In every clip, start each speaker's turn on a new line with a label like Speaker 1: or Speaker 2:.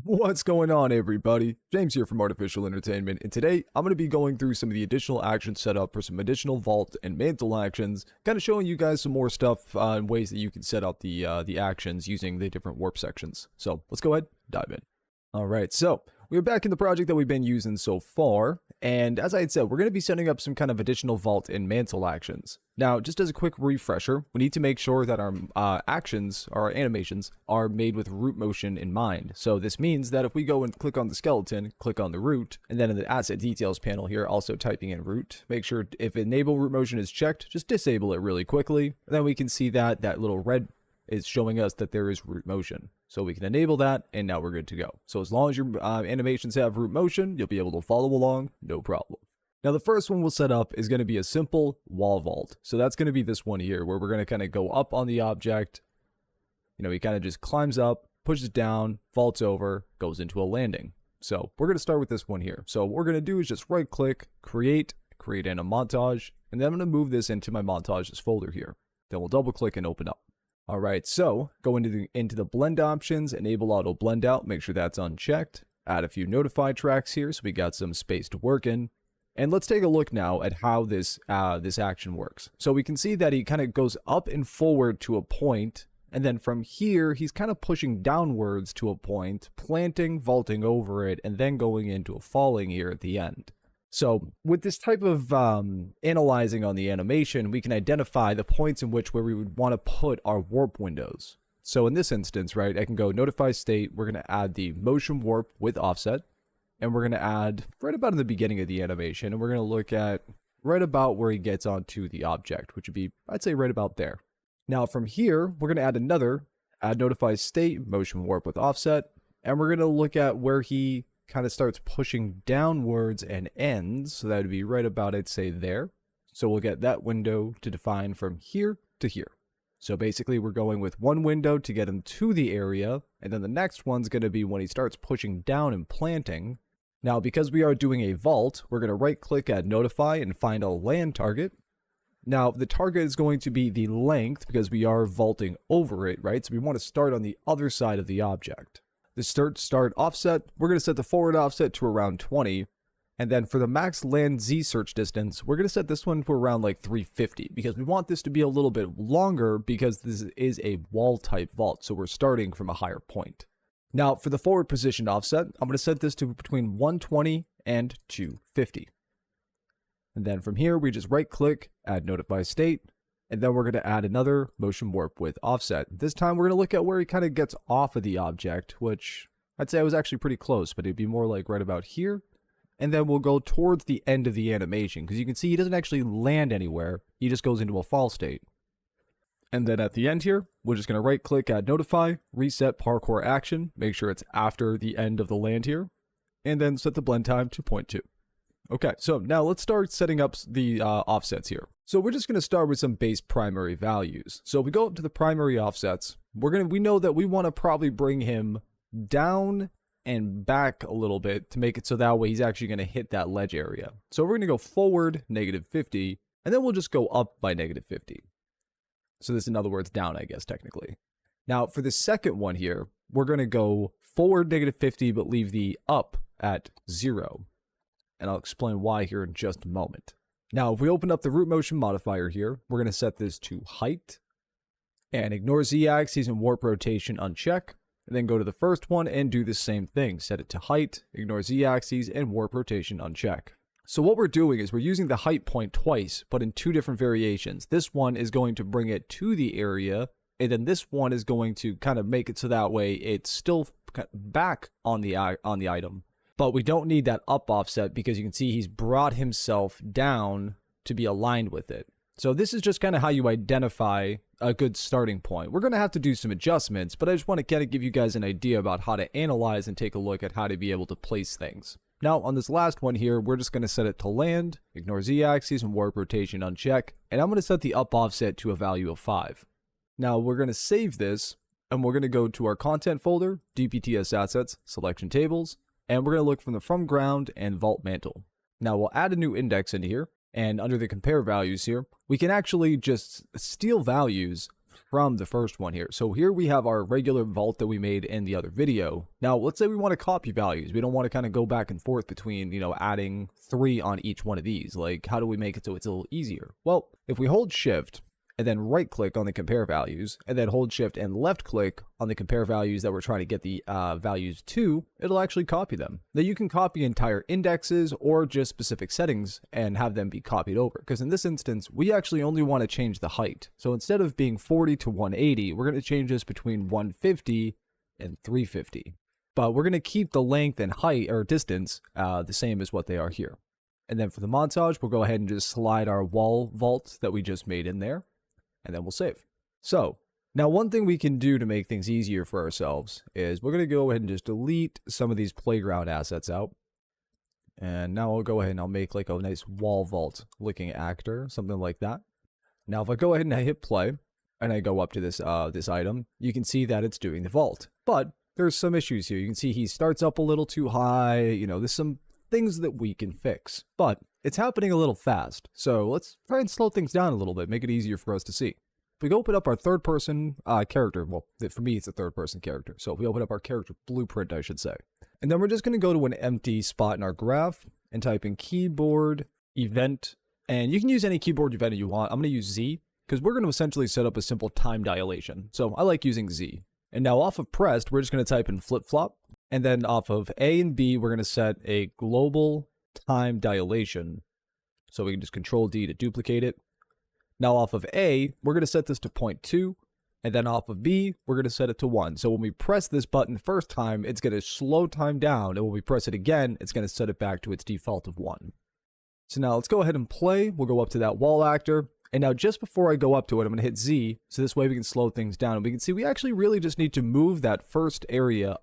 Speaker 1: What's going on, everybody? James here from Artofficial Entertainment, and today I'm going to be going through some of the additional actions set up for some additional vault and mantle actions, kind of showing you guys some more stuff and ways that you can set up the actions using the different warp sections. So let's go ahead, dive in. Alright, so we're back in the project that we've been using so far, and as I had said, we're going to be setting up some kind of additional vault and mantle actions. Now, just as a quick refresher, we need to make sure that our actions, our animations, are made with root motion in mind. So this means that if we go and click on the skeleton, click on the root, and then in the asset details panel here, also typing in root, make sure if enable root motion is checked, just disable it really quickly, and then we can see that that little red is showing us that there is root motion. So we can enable that, and now we're good to go. So as long as your animations have root motion, you'll be able to follow along, no problem. Now the first one we'll set up is going to be a simple wall vault. So that's going to be this one here, where we're going to kind of go up on the object. You know, he kind of just climbs up, pushes down, vaults over, goes into a landing. So we're going to start with this one here. So what we're going to do is just right click, create in a montage, and then I'm going to move this into my montages folder here. Then we'll double click and open up. Alright, so go into the blend options, enable auto blend out, make sure that's unchecked, add a few notify tracks here so we got some space to work in, and let's take a look now at how this action works. So we can see that he kind of goes up and forward to a point, and then from here he's kind of pushing downwards to a point, planting, vaulting over it, and then going into a falling here at the end. So with this type of analyzing on the animation, we can identify the points in which where we would want to put our warp windows. So in this instance, right, I can go notify state, we're going to add the motion warp with offset, and we're going to add right about in the beginning of the animation, and we're going to look at right about where he gets onto the object, which would be, I'd say, right about there. Now from here, we're going to add another, add notify state, motion warp with offset, and we're going to look at where he kind of starts pushing downwards and ends, so that would be right about, I'd say, there. So we'll get that window to define from here to here. So basically we're going with one window to get him to the area, and then the next one's going to be when he starts pushing down and planting. Now because we are doing a vault, we're going to right click at notify and find a land target. Now the target is going to be the length because we are vaulting over it, right? So we want to start on the other side of the object. The start offset, we're going to set the forward offset to around 20. And then for the max land Z search distance, we're going to set this one to around like 350 because we want this to be a little bit longer because this is a wall type vault. So we're starting from a higher point. Now for the forward position offset, I'm going to set this to between 120 and 250. And then from here, we just right click, add notify state. And then we're going to add another motion warp with offset. This time we're going to look at where he kind of gets off of the object, which I'd say I was actually pretty close, but it'd be more like right about here. And then we'll go towards the end of the animation, because you can see he doesn't actually land anywhere. He just goes into a fall state. And then at the end here, we're just going to right click, add notify, reset parkour action, make sure it's after the end of the land here, and then set the blend time to 0.2. Okay, so now let's start setting up the offsets here. So we're just going to start with some base primary values. So if we go up to the primary offsets, we know that we want to probably bring him down and back a little bit to make it so that way he's actually going to hit that ledge area. So we're going to go forward -50, and then we'll just go up by -50. So this, in other words, down, I guess, technically. Now for the second one here, we're going to go forward -50, but leave the up at 0. And I'll explain why here in just a moment. Now, if we open up the root motion modifier here, we're going to set this to height and ignore z-axis and warp rotation uncheck, and then go to the first one and do the same thing. Set it to height, ignore z-axis and warp rotation uncheck. So what we're doing is we're using the height point twice, but in two different variations. This one is going to bring it to the area, and then this one is going to kind of make it so that way it's still back on the item. But we don't need that up offset because you can see he's brought himself down to be aligned with it. So this is just kind of how you identify a good starting point. We're going to have to do some adjustments, but I just want to kind of give you guys an idea about how to analyze and take a look at how to be able to place things. Now on this last one here, we're just going to set it to land, ignore z-axis and warp rotation uncheck, and I'm going to set the up offset to a value of 5. Now we're going to save this, and we're going to go to our content folder, DPTS assets, selection tables, and we're going to look from the from ground and vault mantle. Now we'll add a new index into here, and under the compare values here, we can actually just steal values from the first one here. So here we have our regular vault that we made in the other video. Now, let's say we want to copy values. We don't want to kind of go back and forth between, adding 3 on each one of these. Like, how do we make it so it's a little easier? Well, if we hold shift and then right click on the compare values, and then hold shift and left click on the compare values that we're trying to get the values to, it'll actually copy them. Now you can copy entire indexes or just specific settings and have them be copied over. Because in this instance, we actually only want to change the height. So instead of being 40 to 180, we're going to change this between 150 and 350. But we're going to keep the length and height or distance the same as what they are here. And then for the montage, we'll go ahead and just slide our wall vault that we just made in there. And then we'll save. So now one thing we can do to make things easier for ourselves is we're going to go ahead and just delete some of these playground assets out. And now I'll go ahead and I'll make like a nice wall vault looking actor, something like that. Now if I go ahead and I hit play and I go up to this this item, you can see that it's doing the vault. But there's some issues here. You can see he starts up a little too high. There's some things that we can fix, but it's happening a little fast. So let's try and slow things down a little bit, make it easier for us to see. If we open up our third person character, well, for me, it's a third person character. So if we open up our character blueprint, I should say. And then we're just going to go to an empty spot in our graph and type in keyboard event. And you can use any keyboard event you want. I'm going to use Z because we're going to essentially set up a simple time dilation. So I like using Z. And now off of pressed, we're just going to type in flip flop. And then off of A and B, we're going to set a global time dilation. So we can just control D to duplicate it. Now off of A, we're going to set this to 0.2. And then off of B, we're going to set it to 1. So when we press this button the first time, it's going to slow time down. And when we press it again, it's going to set it back to its default of 1. So now let's go ahead and play. We'll go up to that wall actor. And now just before I go up to it, I'm going to hit Z. So this way we can slow things down. And we can see we actually really just need to move that first area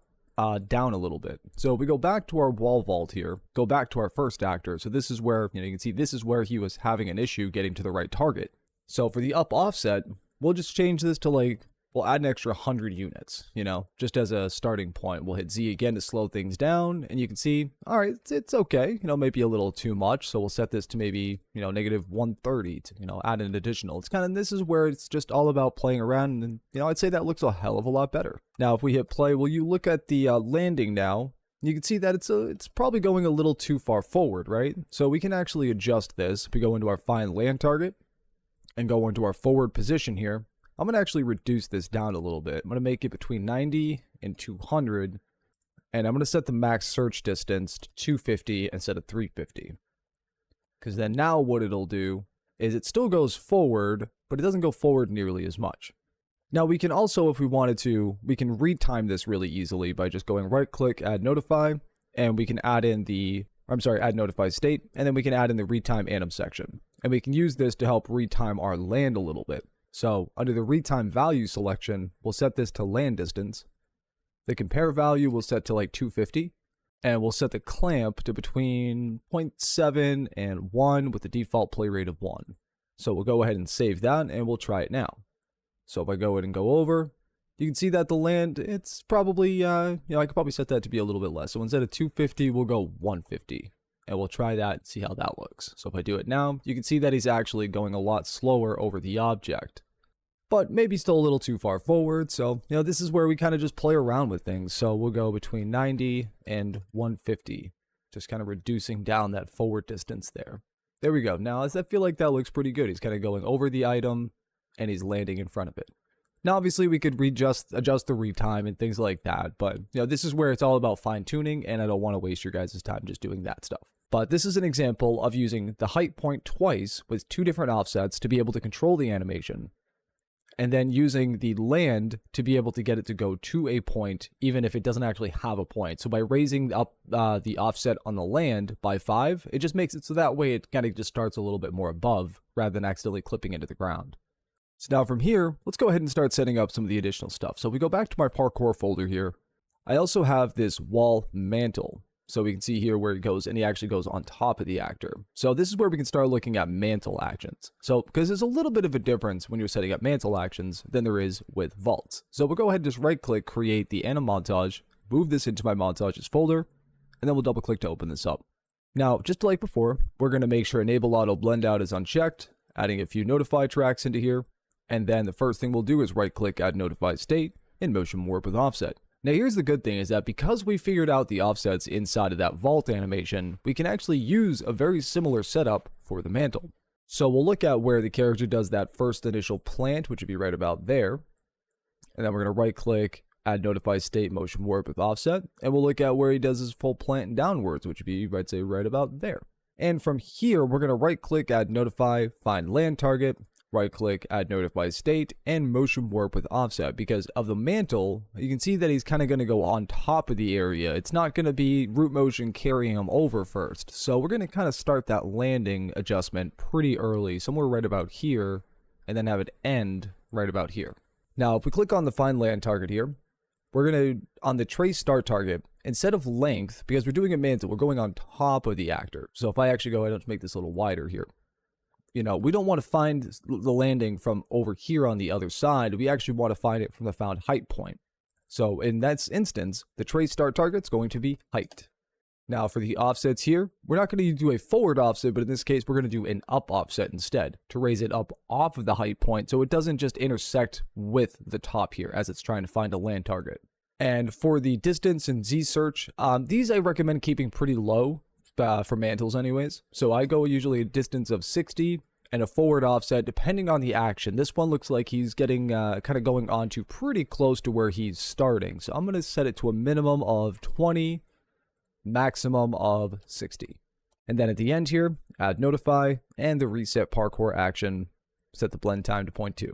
Speaker 1: down a little bit. So if we go back to our wall vault here, go back to our first actor. So this is where, you can see this is where he was having an issue getting to the right target. So for the up offset, we'll just change this to we'll add an extra 100 units, just as a starting point. We'll hit Z again to slow things down. And you can see, all right, it's okay. Maybe a little too much. So we'll set this to maybe, negative 130 to, add an additional. It's this is where it's just all about playing around. And, I'd say that looks a hell of a lot better. Now, if we hit play, will you look at the landing now? You can see that it's probably going a little too far forward, right? So we can actually adjust this. If we go into our find land target and go into our forward position here, I'm going to actually reduce this down a little bit. I'm going to make it between 90 and 200. And I'm going to set the max search distance to 250 instead of 350. Because then now what it'll do is it still goes forward, but it doesn't go forward nearly as much. Now we can also, if we wanted to, we can retime this really easily by just going right click, add notify, and we can add in add notify state, and then we can add in the retime anim section. And we can use this to help retime our land a little bit. So under the retime value selection, we'll set this to land distance. The compare value we'll set to 250. And we'll set the clamp to between 0.7 and 1 with the default play rate of 1. So we'll go ahead and save that and we'll try it now. So if I go ahead and go over, you can see that the land, it's probably, I could probably set that to be a little bit less. So instead of 250, we'll go 150. And we'll try that and see how that looks. So if I do it now, you can see that he's actually going a lot slower over the object. But maybe still a little too far forward. So, this is where we kind of just play around with things. So we'll go between 90 and 150. Just kind of reducing down that forward distance there. There we go. Now, I feel like that looks pretty good. He's kind of going over the item and he's landing in front of it. Now, obviously, we could adjust the retime and things like that. But, this is where it's all about fine tuning. And I don't want to waste your guys' time just doing that stuff. But this is an example of using the height point twice with 2 different offsets to be able to control the animation. And then using the land to be able to get it to go to a point, even if it doesn't actually have a point. So by raising up the offset on the land by 5, it just makes it so that way it kind of just starts a little bit more above rather than accidentally clipping into the ground. So now from here, let's go ahead and start setting up some of the additional stuff. So if we go back to my Parkour folder here, I also have this wall mantle. So we can see here where it goes, and he actually goes on top of the actor. So this is where we can start looking at mantle actions. So because there's a little bit of a difference when you're setting up mantle actions than there is with vaults. So we'll go ahead and just right click, create the anim montage, move this into my montages folder, and then we'll double click to open this up. Now, just like before, we're going to make sure enable auto blend out is unchecked, adding a few notify tracks into here. And then the first thing we'll do is right click, add notify state, and motion warp with offset. Now here's the good thing is that because we figured out the offsets inside of that vault animation, we can actually use a very similar setup for the mantle. So we'll look at where the character does that first initial plant, which would be right about there. And then we're going to right click, add notify state, motion warp with offset. And we'll look at where he does his full plant downwards, which would be, I'd say, right about there. And from here, we're going to right click, add notify, find land target, right click, add notify state, and motion warp with offset. Because of the mantle, you can see that he's kind of going to go on top of the area. It's not going to be root motion carrying him over first. So we're going to kind of start that landing adjustment pretty early, somewhere right about here, and then have it end right about here. Now, if we click on the find land target here, we're going to, on the trace start target, instead of length, because we're doing a mantle, we're going on top of the actor. So if I actually go ahead and make this a little wider here, you know, we don't want to find the landing from over here on the other side. We actually want to find it from the found height point. So in that instance, the trace start target's going to be height. Now for the offsets here, we're not going to do a forward offset, but in this case, we're going to do an up offset instead to raise it up off of the height point so it doesn't just intersect with the top here as it's trying to find a land target. And for the distance and Z search, these I recommend keeping pretty low for mantles anyways. So I go usually a distance of 60 and a forward offset depending on the action. This one looks like he's getting kind of going on to pretty close to where he's starting. So I'm going to set it to a minimum of 20, maximum of 60. And then at the end here, add notify and the reset parkour action, set the blend time to 0.2.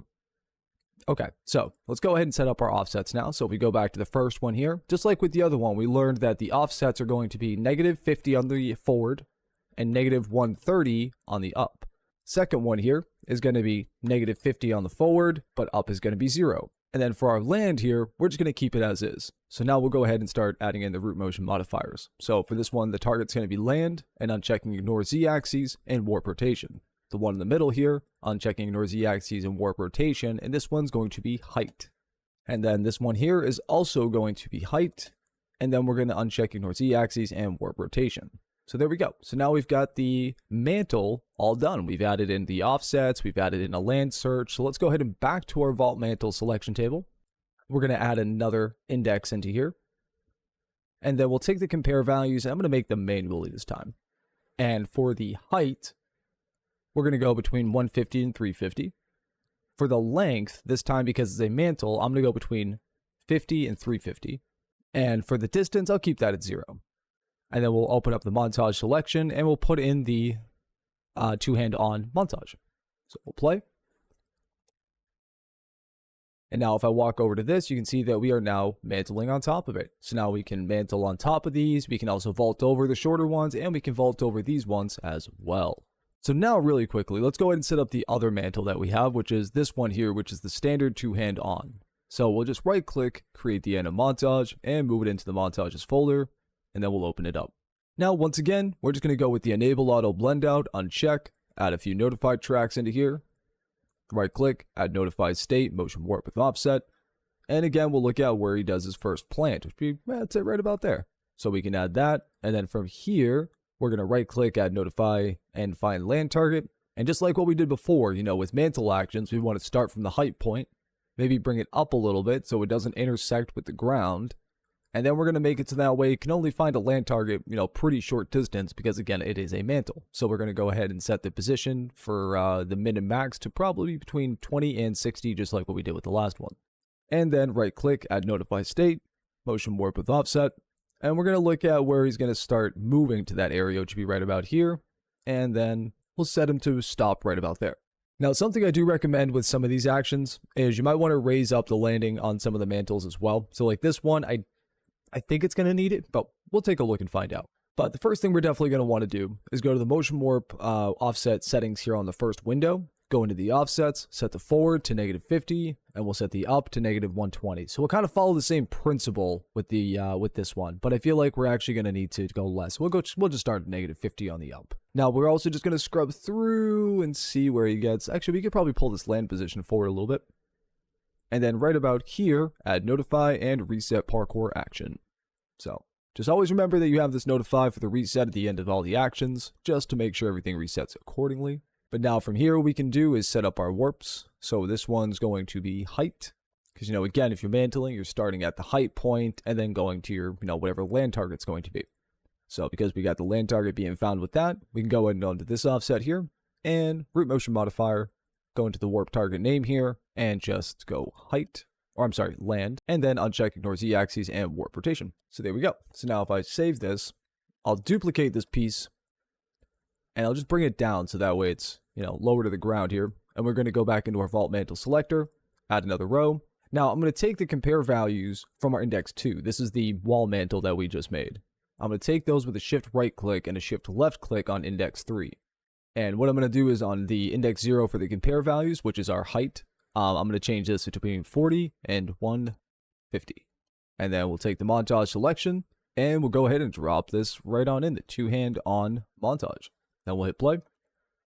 Speaker 1: Okay, so let's go ahead and set up our offsets now. So if we go back to the first one here, just like with the other one, we learned that the offsets are going to be -50 on the forward and -130 on the up. Second one here is going to be -50 on the forward, but up is going to be 0. And then for our land here, we're just going to keep it as is. So now we'll go ahead and start adding in the root motion modifiers. So for this one, the target's going to be land, and unchecking ignore z-axes and warp rotation. The one in the middle here, unchecking ignore z-axes and warp rotation, and this one's going to be height. And then this one here is also going to be height, and then we're going to uncheck ignore z-axes and warp rotation. So there we go. So now we've got the mantle all done. We've added in the offsets, we've added in a land search. So let's go ahead and back to our vault mantle selection table. We're going to add another index into here. And then we'll take the compare values. I'm going to make them manually this time. And for the height, we're going to go between 150 and 350. For the length, this time because it's a mantle, I'm going to go between 50 and 350. And for the distance, I'll keep that at 0. And then we'll open up the montage selection and we'll put in the two-hand on montage. So we'll play. And now if I walk over to this, you can see that we are now mantling on top of it. So now we can mantle on top of these. We can also vault over the shorter ones, and we can vault over these ones as well. So now really quickly, let's go ahead and set up the other mantle that we have, which is this one here, which is the standard two-hand on. So we'll just right click, create the end of montage, and move it into the montages folder, and then we'll open it up. Now, once again, we're just going to go with the enable auto blend out, uncheck, add a few notified tracks into here, right click, add notified state, motion warp with offset, and again, we'll look at where he does his first plant, which would be, that's it right about there. So we can add that, and then from here, we're going to right click, add notify, and find land target. And just like what we did before, you know, with mantle actions, we want to start from the height point, maybe bring it up a little bit so it doesn't intersect with the ground. And then we're going to make it so that way you can only find a land target, you know, pretty short distance because, again, it is a mantle. So we're going to go ahead and set the position for the min and max to probably be between 20 and 60, just like what we did with the last one. And then right click, add notify state, motion warp with offset. And we're going to look at where he's going to start moving to that area, which would be right about here. And then we'll set him to stop right about there. Now, something I do recommend with some of these actions is you might want to raise up the landing on some of the mantles as well. So like this one, I think it's going to need it, but we'll take a look and find out. But the first thing we're definitely going to want to do is go to the motion warp offset settings here on the first window, go into the offsets, set the forward to -50, and we'll set the up to -120. So we'll kind of follow the same principle with the with this one, but I feel like we're actually going to need to go less. We'll just start at -50 on the up. Now we're also just going to scrub through and see where he gets. Actually, we could probably pull this land position forward a little bit. And then right about here, add notify and reset parkour action. So just always remember that you have this notify for the reset at the end of all the actions, just to make sure everything resets accordingly. But now from here, what we can do is set up our warps. So this one's going to be height. Because, again, if you're mantling, you're starting at the height point and then going to your, whatever land target's going to be. So because we got the land target being found with that, we can go ahead and go into this offset here and root motion modifier, go into the warp target name here and just go height, or I'm sorry, land, and then uncheck ignore z-axis and warp rotation. So there we go. So now if I save this, I'll duplicate this piece and I'll just bring it down so that way it's, lower to the ground here. And we're going to go back into our vault mantle selector, add another row. Now I'm going to take the compare values from our index 2. This is the wall mantle that we just made. I'm going to take those with a shift right click and a shift left click on index 3. And what I'm going to do is on the index 0 for the compare values, which is our height, I'm going to change this to between 40 and 150. And then we'll take the montage selection and we'll go ahead and drop this right on in the two-hand on montage. Then we'll hit play.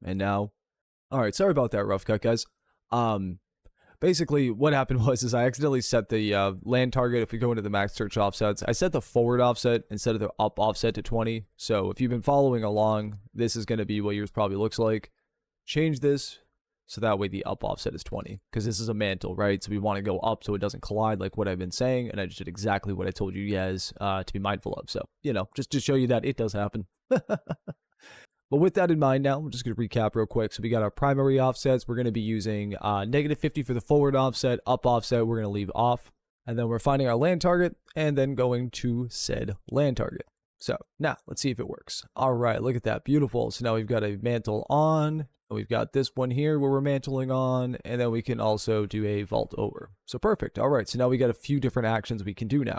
Speaker 1: And now, all right, sorry about that rough cut, guys. Basically, what happened was I accidentally set the land target. If we go into the max search offsets, I set the forward offset instead of the up offset to 20. So if you've been following along, this is going to be what yours probably looks like. Change this so that way the up offset is 20 because this is a mantle, right? So we want to go up so it doesn't collide like what I've been saying. And I just did exactly what I told you guys to be mindful of. So, just to show you that it does happen. But with that in mind now, we're just going to recap real quick. So we got our primary offsets. We're going to be using -50 for the forward offset, up offset we're going to leave off. And then we're finding our land target and then going to said land target. So now let's see if it works. All right, look at that. Beautiful. So now we've got a mantle on. We've got this one here where we're mantling on. And then we can also do a vault over. So perfect. All right, so now we got a few different actions we can do now.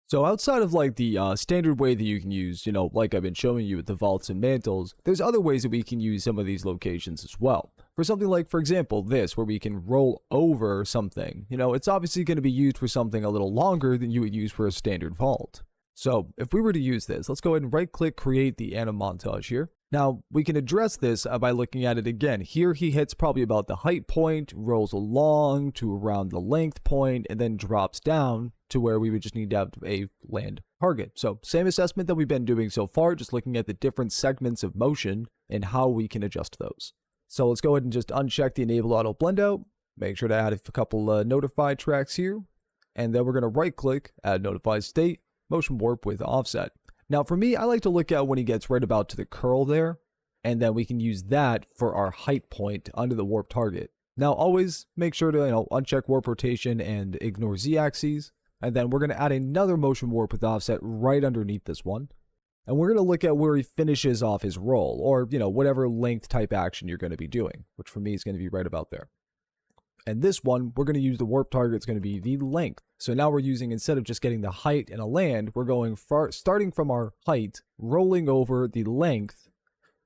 Speaker 1: So outside of like the standard way that you can use, like I've been showing you with the vaults and mantles, there's other ways that we can use some of these locations as well. For something like, for example, this, where we can roll over something, it's obviously going to be used for something a little longer than you would use for a standard vault. So if we were to use this, let's go ahead and right click, create the anim montage here. Now we can address this by looking at it again. Here he hits probably about the height point, rolls along to around the length point, and then drops down to where we would just need to have a land target. So same assessment that we've been doing so far, just looking at the different segments of motion and how we can adjust those. So let's go ahead and just uncheck the enable auto blend out. Make sure to add a couple notify tracks here. And then we're going to right click, add notify state, motion warp with offset. Now for me, I like to look at when he gets right about to the curl there, and then we can use that for our height point under the warp target. Now always make sure to uncheck warp rotation and ignore z-axes, and then we're going to add another motion warp with offset right underneath this one. And we're going to look at where he finishes off his roll, or whatever length type action you're going to be doing, which for me is going to be right about there. And this one, we're going to use the warp target, it's going to be the length. So now we're using, instead of just getting the height and a land, we're going starting from our height, rolling over the length,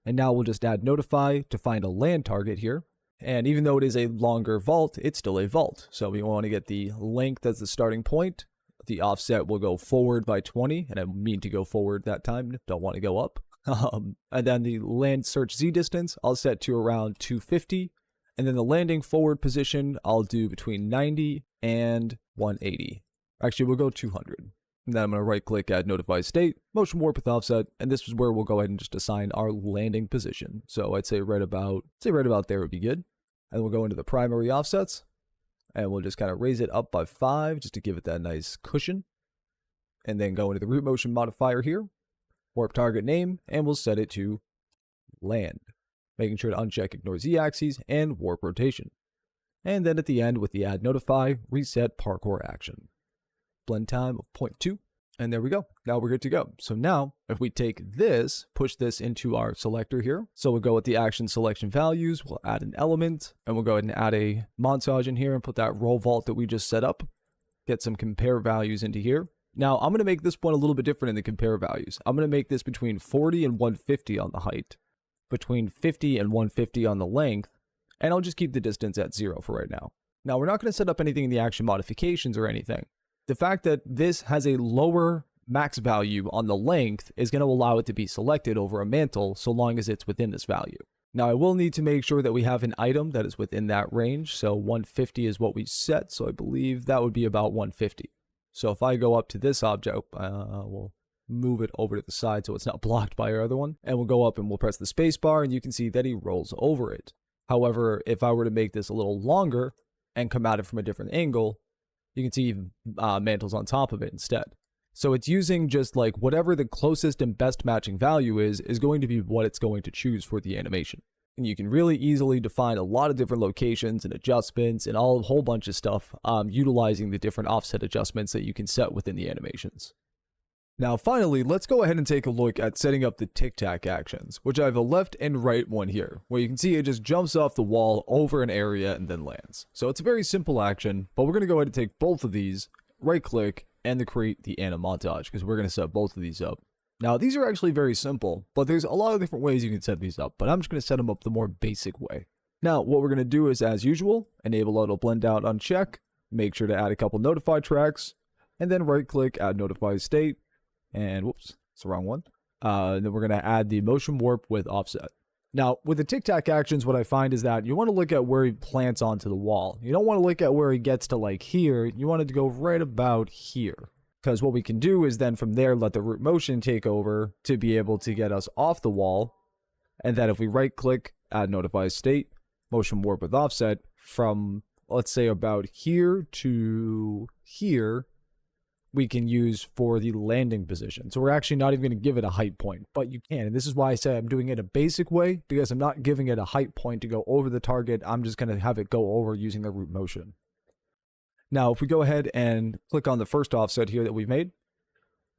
Speaker 1: and now we'll just add notify to find a land target here. And even though it is a longer vault, it's still a vault. So we want to get the length as the starting point. The offset will go forward by 20, and I mean to go forward that time, don't want to go up. And then the land search Z distance, I'll set to around 250. And then the landing forward position, I'll do between 90 and 180. Actually, we'll go 200. And then I'm going to right click, add notify state, motion warp with offset, and this is where we'll go ahead and just assign our landing position. So I'd say right about there would be good. And we'll go into the primary offsets, and we'll just kind of raise it up by 5 just to give it that nice cushion. And then go into the root motion modifier here, warp target name, and we'll set it to land. Making sure to uncheck ignore z-axes and warp rotation. And then at the end with the add notify, reset parkour action. Blend time of 0.2, and there we go. Now we're good to go. So now if we take this, push this into our selector here. So we'll go with the action selection values, we'll add an element, and we'll go ahead and add a montage in here and put that roll vault that we just set up. Get some compare values into here. Now I'm going to make this one a little bit different in the compare values. I'm going to make this between 40 and 150 on the height, between 50 and 150 on the length, and I'll just keep the distance at 0 for right now. Now we're not going to set up anything in the action modifications or anything. The fact that this has a lower max value on the length is going to allow it to be selected over a mantle so long as it's within this value. Now I will need to make sure that we have an item that is within that range, so 150 is what we set, so I believe that would be about 150. So if I go up to this object, we'll move it over to the side so it's not blocked by our other one. And we'll go up and we'll press the space bar, and you can see that he rolls over it. However, if I were to make this a little longer and come at it from a different angle, you can see Mantle's on top of it instead. So it's using just like whatever the closest and best matching value is going to be what it's going to choose for the animation. And you can really easily define a lot of different locations and adjustments and a whole bunch of stuff utilizing the different offset adjustments that you can set within the animations. Now finally, let's go ahead and take a look at setting up the tic-tac actions, which I have a left and right one here, where you can see it just jumps off the wall over an area and then lands. So it's a very simple action, but we're going to go ahead and take both of these, right click, and then create the anim montage, because we're going to set both of these up. Now, these are actually very simple, but there's a lot of different ways you can set these up, but I'm just going to set them up the more basic way. Now, what we're going to do is, as usual, enable auto blend out on check, make sure to add a couple notify tracks, and then right click, add notify state, and whoops, it's the wrong one. Then we're going to add the motion warp with offset. Now, with the tic-tac actions, what I find is that you want to look at where he plants onto the wall. You don't want to look at where he gets to like here, you want it to go right about here. Because what we can do is then from there let the root motion take over to be able to get us off the wall. And then if we right click, add notify state, motion warp with offset from let's say about here to here, we can use for the landing position. So we're actually not even going to give it a height point, but you can. And this is why I say I'm doing it a basic way, because I'm not giving it a height point to go over the target. I'm just going to have it go over using the root motion. Now, if we go ahead and click on the first offset here that we've made,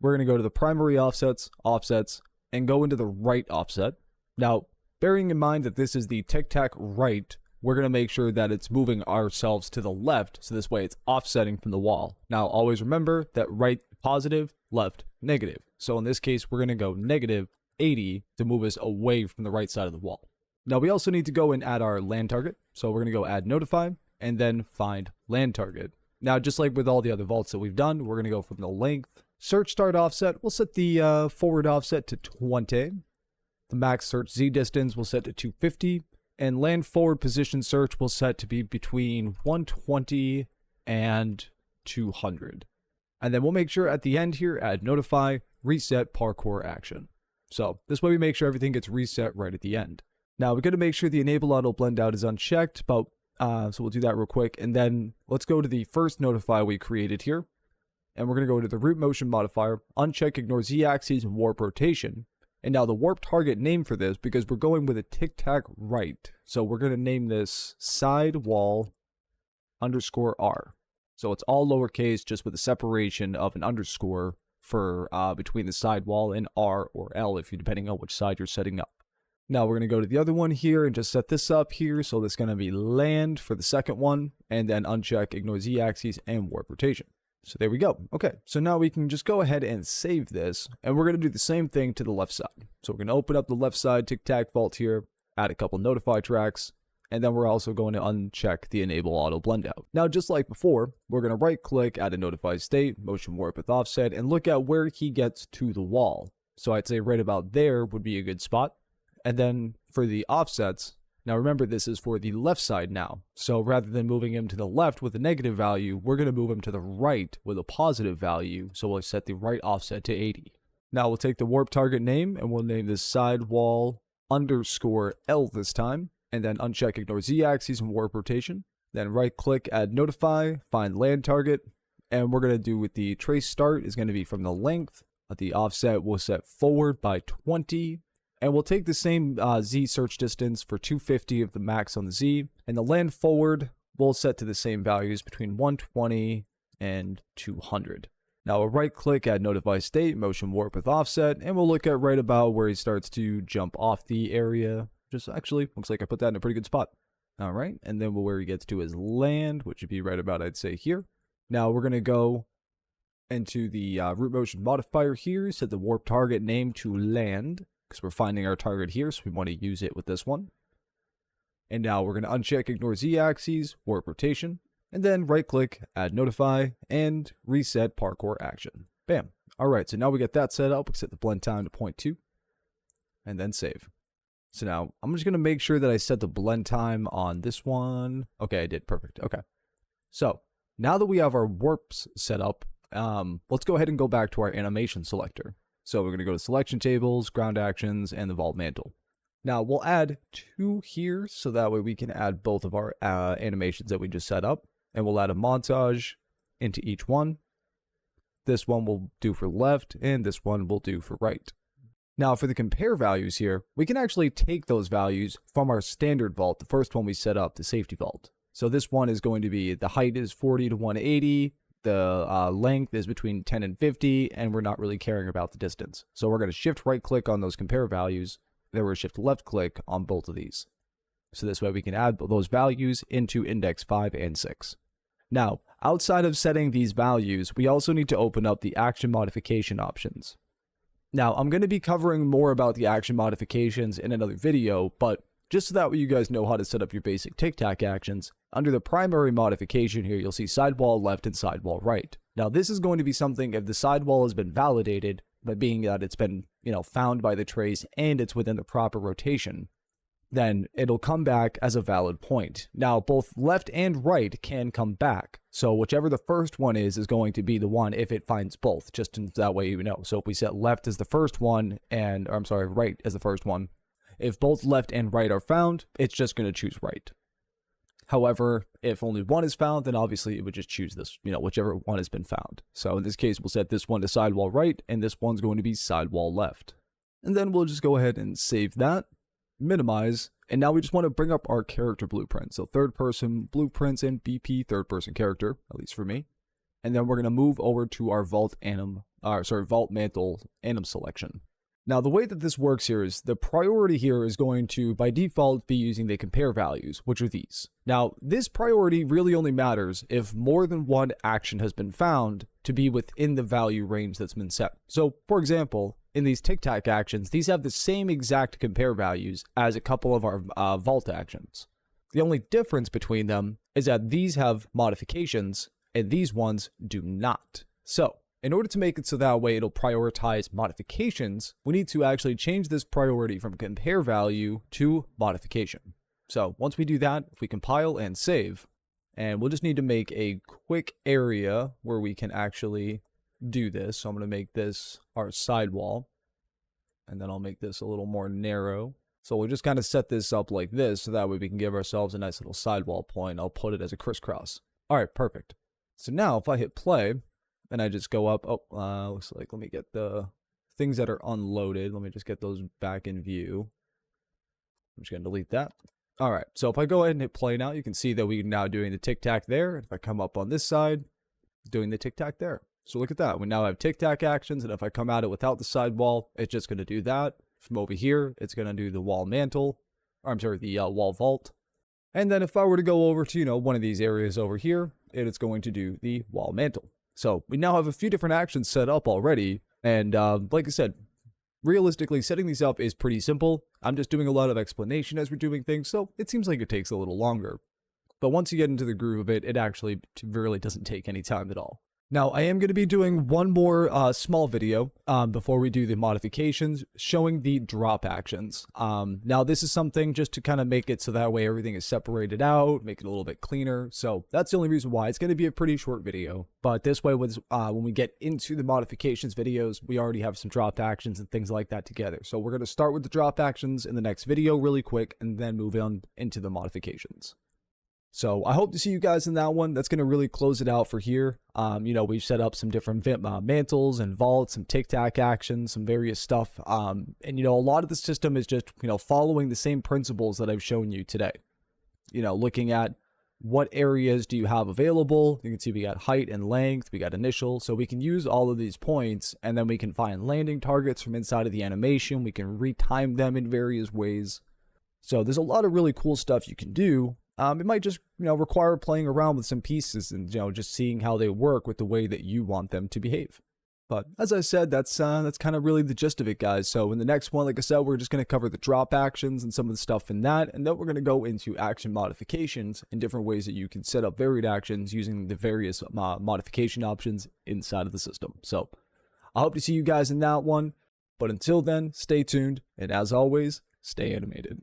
Speaker 1: we're going to go to the primary offsets, and go into the right offset. Now, bearing in mind that this is the tic-tac right, we're going to make sure that it's moving ourselves to the left, so this way it's offsetting from the wall. Now, always remember that right positive, left negative. So in this case, we're going to go negative 80 to move us away from the right side of the wall. Now, we also need to go and add our land target. So we're going to go add notify, and then find land target. Now, just like with all the other vaults that we've done, we're going to go from the length. Search start offset, we'll set the forward offset to 20. The max search Z distance we'll set to 250. And land forward position search we'll set to be between 120 and 200. And then we'll make sure at the end here, add notify, reset parkour action. So this way we make sure everything gets reset right at the end. Now we're going to make sure the enable auto blend out is unchecked, but so we'll do that real quick. And then let's go to the first notify we created here. And we're going to go to the root motion modifier, uncheck ignore Z axis and warp rotation. And now the warp target name for this, because we're going with a tic-tac right. So we're going to name this sidewall underscore R. So it's all lowercase, just with a separation of an underscore for between the sidewall and R or L, if you're depending on which side you're setting up. Now we're going to go to the other one here and just set this up here. So that's going to be land for the second one, and then uncheck ignore Z axis and warp rotation. So there we go. Okay, so now we can just go ahead and save this, and we're going to do the same thing to the left side. So we're going to open up the left side tic-tac vault here, add a couple notify tracks, and then we're also going to uncheck the enable auto blend out. Now, just like before, we're going to right click, add a notify state, motion warp with offset, and look at where he gets to the wall. So I'd say right about there would be a good spot. And then for the offsets, now remember this is for the left side now. So rather than moving him to the left with a negative value, we're going to move him to the right with a positive value. So we'll set the right offset to 80. Now we'll take the warp target name and we'll name this sidewall underscore L this time. And then uncheck ignore Z axis and warp rotation. Then right click, add notify, find land target. And we're going to do with the trace start is going to be from the length. The offset we'll set forward by 20. And we'll take the same Z search distance for 250 of the max on the Z. And the land forward, we'll set to the same values between 120 and 200. Now we'll right click, add notify state, motion warp with offset, and we'll look at right about where he starts to jump off the area. Just actually, looks like I put that in a pretty good spot. All right, and then where he gets to is land, which would be right about, I'd say, here. Now we're going to go into the root motion modifier here, set the warp target name to land, because we're finding our target here, so we want to use it with this one. And now we're going to uncheck ignore Z axes, warp rotation, and then right click, add notify, and reset parkour action. Bam. All right, so now we get that set up. We set the blend time to 0.2, and then save. So now I'm just going to make sure that I set the blend time on this one. Okay, I did. Perfect. Okay. So now that we have our warps set up, let's go ahead and go back to our animation selector. So we're going to go to selection tables, ground actions, and the vault mantle. Now we'll add 2 here, so that way we can add both of our animations that we just set up. And we'll add a montage into each one. This one will do for left, and this one will do for right. Now for the compare values here, we can actually take those values from our standard vault, the first one we set up, the safety vault. So this one is going to be, the height is 40 to 180, the length is between 10 and 50, and we're not really caring about the distance. So we're going to shift right click on those compare values, then we're going to shift left click on both of these. So this way we can add those values into index 5 and 6. Now, outside of setting these values, we also need to open up the action modification options. Now, I'm going to be covering more about the action modifications in another video, but just so that way you guys know how to set up your basic tic-tac actions, under the primary modification here, you'll see sidewall left and sidewall right. Now, this is going to be something if the sidewall has been validated, but being that it's been, found by the trace and it's within the proper rotation, then it'll come back as a valid point. Now, both left and right can come back. So whichever the first one is going to be the one if it finds both, just in that way you know. So if we set left as the first one right as the first one, if both left and right are found, it's just going to choose right. However, if only one is found, then obviously it would just choose this, whichever one has been found. So in this case, we'll set this one to sidewall right, and this one's going to be sidewall left. And then we'll just go ahead and save that, minimize, and now we just want to bring up our character blueprint. So third person blueprints and BP third person character, at least for me. And then we're going to move over to our vault mantle anim selection. Now the way that this works here is the priority here is going to by default be using the compare values, which are these. Now this priority really only matters if more than one action has been found to be within the value range that's been set. So for example, in these tic-tac actions, these have the same exact compare values as a couple of our vault actions. The only difference between them is that these have modifications and these ones do not. So in order to make it so that way it'll prioritize modifications, we need to actually change this priority from compare value to modification. So once we do that, if we compile and save, and we'll just need to make a quick area where we can actually do this. So I'm going to make this our sidewall, and then I'll make this a little more narrow. So we'll just kind of set this up like this, so that way we can give ourselves a nice little sidewall point. I'll put it as a crisscross. All right, perfect. So now if I hit play, and I just go up, looks like, let me get the things that are unloaded. Let me just get those back in view. I'm just going to delete that. All right, so if I go ahead and hit play now, you can see that we're now doing the tic-tac there. If I come up on this side, doing the tic-tac there. So look at that. We now have tic-tac actions, and if I come at it without the sidewall, it's just going to do that. From over here, it's going to do the wall mantle, the wall vault. And then if I were to go over to, one of these areas over here, it's going to do the wall mantle. So we now have a few different actions set up already. And like I said, realistically, setting these up is pretty simple. I'm just doing a lot of explanation as we're doing things, so it seems like it takes a little longer. But once you get into the groove of it, it actually really doesn't take any time at all. Now, I am going to be doing one more small video before we do the modifications, showing the drop actions. Now, this is something just to kind of make it so that way everything is separated out, make it a little bit cleaner. So that's the only reason why. It's going to be a pretty short video. But this way, when we get into the modifications videos, we already have some drop actions and things like that together. So we're going to start with the drop actions in the next video really quick, and then move on into the modifications. So I hope to see you guys in that one. That's going to really close it out for here. We've set up some different mantles and vaults, some tic-tac actions, some various stuff. And a lot of the system is just, following the same principles that I've shown you today. Looking at what areas do you have available. You can see we got height and length, we got initial. So we can use all of these points, and then we can find landing targets from inside of the animation. We can retime them in various ways. So there's a lot of really cool stuff you can do. It might just, require playing around with some pieces and, just seeing how they work with the way that you want them to behave. But as I said, that's kind of really the gist of it, guys. So in the next one, like I said, we're just going to cover the drop actions and some of the stuff in that. And then we're going to go into action modifications and different ways that you can set up varied actions using the various modification options inside of the system. So I hope to see you guys in that one. But until then, stay tuned. And as always, stay animated.